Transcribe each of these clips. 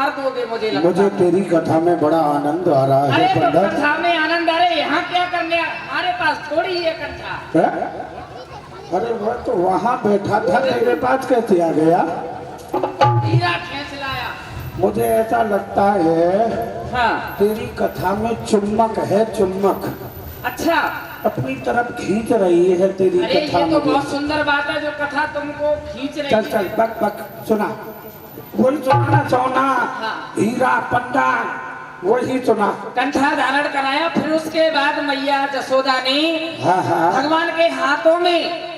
मार दोगे मुझे लगता मुझे तेरी कथा में बड़ा आनंद आ रहा है अरे तो पंडित। कथा में आनंद आ रहे, यहाँ क्या करने? हमारे पास थोड़ी है कथा। है? अरे वह तो वहाँ बैठा था, तेरे पास कैसे आ गया? हीरा खींच लाया। मुझे ऐसा लगता है हाँ तेरी कथा में चुम्बक है, चुम्बक अच्छा। अपनी तरफ खींच रही है तेरी अरे कथा ये तो मुझे। बहुत सुंदर बात है जो कथा तुमको खींच रही चल चल बक बक सुना, वही सुना सोना हाँ। हीरा पन्ना वही सुना। कंठा धारण कराया, फिर उसके बाद मैया जसोदा ने हाँ हाँ भगवान के हाथों में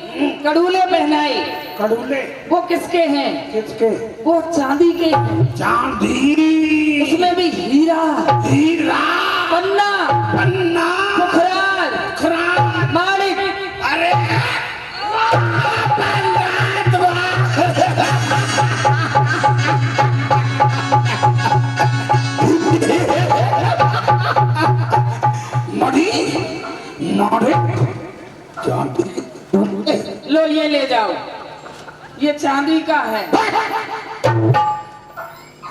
कड़ूले पहनाए। कड़ूले वो किसके हैं? किसके? वो चांदी के हैं। चांदी, उसमें भी हीरा, हीरा पन्ना, पन्ना पुखराज, खरा माणिक। अरे मड़ी नारे चांदी लो ये ले जाओ, ये चांदी का है।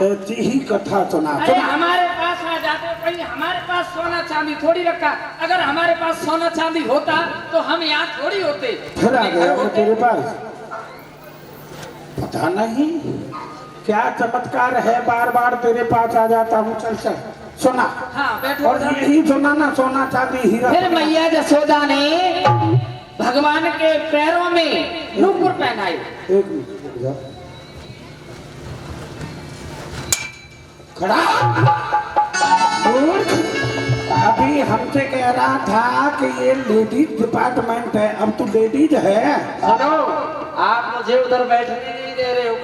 ऐसी ही कथा सुना। अरे हमारे पास आ जाते कहीं, हमारे पास सोना चांदी थोड़ी रखा। अगर हमारे पास सोना चांदी होता तो हम यहाँ थोड़ी होते। फिर आ अपने घर गया मैं होते। तेरे पास, पता नहीं क्या चमत्कार है, बार बार तेरे पास आ जाता हूँ। चल चल सुना। हाँ बैठो। और यही सुना ना, सोना चांदी हीरा। फिर मैया जसोदा ने भगवान के पैरों में नूपुर पहनाई। एक मिनट रुक जा। खड़ा मूर्ख, अभी हमसे कह रहा था कि ये लेडीज डिपार्टमेंट है, अब तू लेडीज है। सुनो, आप मुझे उधर बैठने नहीं दे रहे हो,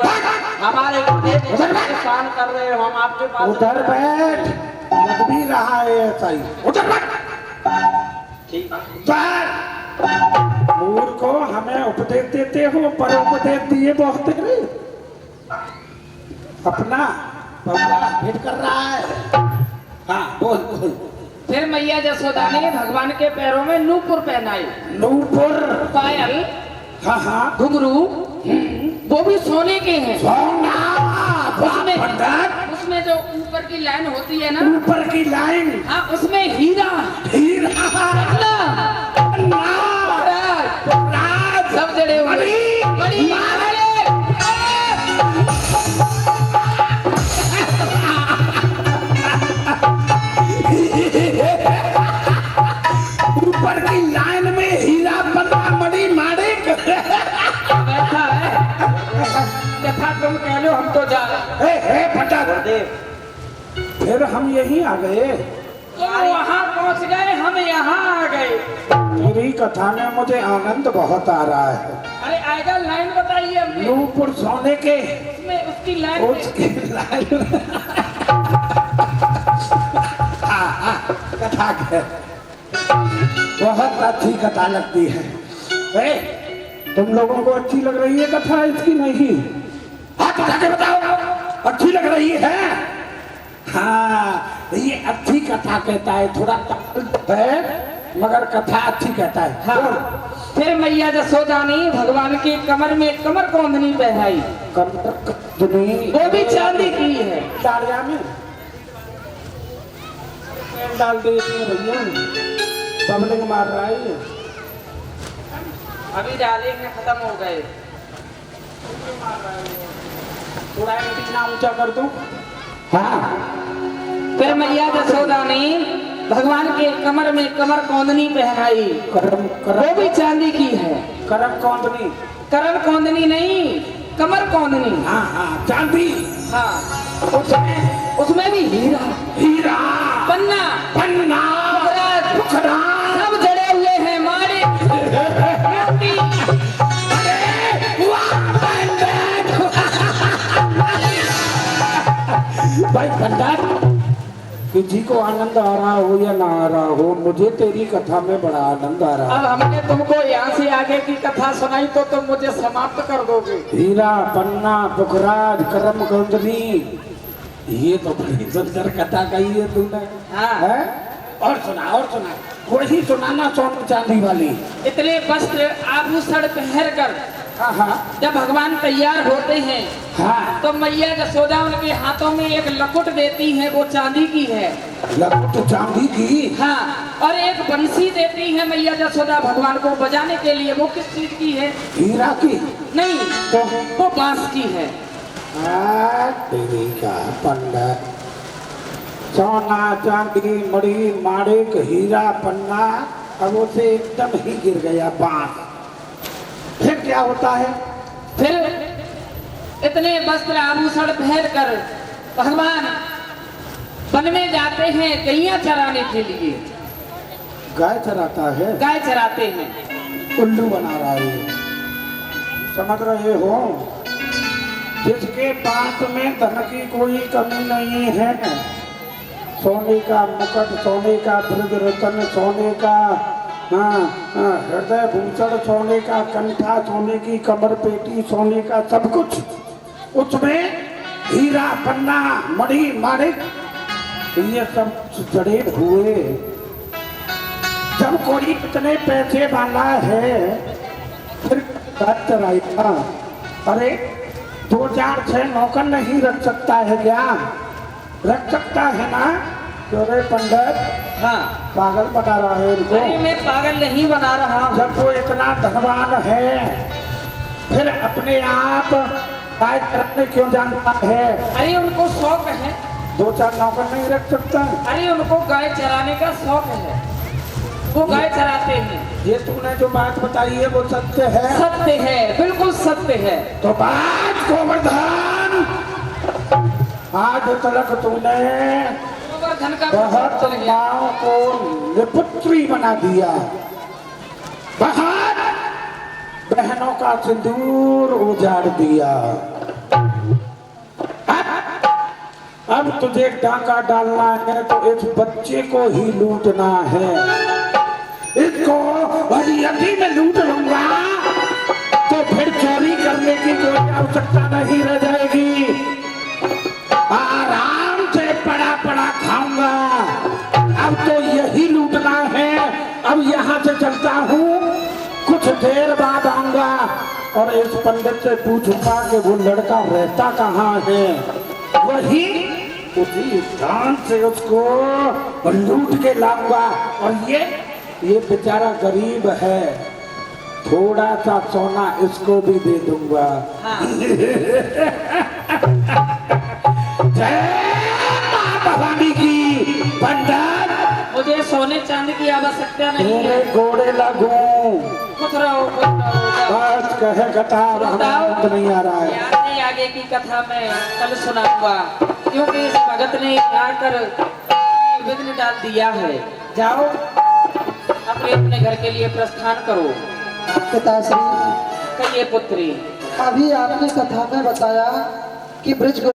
हमारे परेशान कर रहे हो। हम आपके पास उधर बैठ, लग भी रहा है ऐसा ही। उधर बैठ। ठीक मूर्ख को हमें उपदेश देते हो, पर उपदेश दिए बहुत तेरे अपना फिट कर रहा है। हाँ बोल बोल। फिर मैया जसोदा ने भगवान के पैरों में नूपुर पहनाई। नूपुर, पायल, हाँ हाँ घुंघरू, वो भी सोने के हैं। सोना, उसमें पंडित, उसमें जो ऊपर की लाइन होती है ना, ऊपर की लाइन, हाँ उसमें हीरा, हीरा, पन्ना, राज, सब जड़े हुए। बड़ी ऊपर की लाइन में हीरा पन्ना मणि माणिक बैठा है। कथा तुम कह लो, हम तो जा रहे हैं। हे पंडित, फिर हम यहीं आ गए। तुम वहाँ पहुँच गए, हम यहाँ आ गए। तेरी कथा में मुझे आनंद बहुत आ रहा है। अरे आएगा, लाइन बताइए हमने। नूपुर सोने के, उसमें उसकी लाइन में- उसकी लाइन कथा के बहुत अच्छी कथा लगती है। ए, तुम लोगों को अच्छी लग रही है कथा इसकी? नहीं, हाथ उठा के बताओ, अच्छी लग रही है? हाँ, ये अच्छी कथा कहता है, थोड़ा तकलीफ है मगर कथा अच्छी कहता है। हाँ। फिर मैया जसोदा ने भगवान के कमर में कमर कोंदनी पहनाई। वो भी चांदी की है। डालिया में डाल देती है भैया, पब्लिक मार रहा है ये। अभी डालेंगे, खत्म हो गए। थोड़ा एंटीना ऊंचा कर दो। हाँ, फिर मैया जसोदा ने भगवान के कमर में कमर कोंदनी पहनाई। करम वो भी चांदी की है। करम कौंदनी, करम कोंदनी नहीं, कमर कोंदनी। हाँ हाँ चांदी, हाँ उसमें भी हीरा, हीरा, पन्ना, पन्ना, पुखरा, सब जड़े हुए हैं। मारे भाई पंडित, किसी को आनंद आ रहा हो या ना आ रहा हो, मुझे तेरी कथा में बड़ा आनंद आ रहा अब है। हमने तुमको यहाँ से आगे की कथा सुनाई तो तुम मुझे समाप्त कर दोगे। हीरा, पन्ना, पुखराज, करम कौंदनी, ये तो बड़ी सुंदर कथा कही है तूने। हाँ। है? और सुना, वही सुनाना सोना चांदी वाली। इतने वस्त्र आभूषण पहन कर हाँ हाँ जब भगवान तैयार होते हैं हाँ तो मैया यशोदा उनके हाथों में एक लकुट देती है, वो चांदी की है। लकुट चांदी की। हाँ, और एक बंसी देती है मैया यशोदा भगवान को बजाने के लिए, वो किस चीज की है? हीरा की। नहीं, तो वो बांस की है। तेरी का पंडित, सोना चांदी मणि माणिक हीरा पन्ना, अब उसे एकदम ही गिर गया बांस। फिर क्या होता है? फिर इतने वस्त्र आभूषण पहन कर भगवान वन में जाते हैं गैया चराने के लिए। गाय चराता है, गाय चराते हैं। उल्लू बना रहा है। समझ रहे हो? जिसके पास में धन की कोई कमी नहीं है, सोने का मुकुट, सोने का ब्रज रतन, सोने का हृदय भूषण, सोने का कंठा, सोने की कमर पेटी, सोने का सब कुछ, उसमें हीरा पन्ना मणि माणिक ये सब जड़े हुए। जब कोई इतने पैसे वाला है फिर चराएगा। अरे 2-4-6 नौकर नहीं रख सकता है क्या? रख सकता है ना? क्यों रे पंडित? हाँ, पागल बता रहा है इनको। अरे मैं पागल नहीं बना रहा हूँ। जब वो इतना धनवान है फिर अपने आप गाय चराने क्यों जानता है? अरे उनको शौक है। 2-4 नौकर नहीं रख सकता? अरे उनको गाय चराने का शौक है, वो गाय चराते हैं। ये तूने जो बात बताई है वो सत्य है? सत्य है, बिल्कुल सत्य है। तो बात गोवर्धन, आज तक तूने गोवर्धन का बहुत माओ को निपुत्री बना दिया, बहुत बहनों का सिंदूर उजाड़ दिया। अब तुझे डाका डालना है तो इस बच्चे को ही लूटना है। इसको यदि मैं लूट लूंगा तो फिर चोरी करने की कोई आवश्यकता नहीं रह जाएगी। आराम से पड़ा पड़ा खाऊंगा। अब तो यही लूटना है। अब यहाँ से चलता हूँ, कुछ देर बाद आऊंगा और इस पंडित से पूछूंगा कि वो लड़का रहता कहाँ है। वही उसी स्थान से उसको लूट के लाऊंगा। और ये बेचारा गरीब है, थोड़ा सा सोना इसको भी दे दूंगा। हाँ। जय मां भवानी की। पंडित, मुझे सोने चांदी की आवश्यकता नहीं है। तेरे घोड़े लगूं। कुछ रहो, कुछ रहो। बस कहे कथा नहीं आ रहा है। याद नहीं, आगे की कथा मैं कल सुनाऊंगा, क्योंकि इस भगत ने आकर विघ्न डाल दिया है। जाओ अपने अपने घर के लिए प्रस्थान करो। पिताश्री, कहिए पुत्री। अभी आपने कथा में बताया कि ब्रज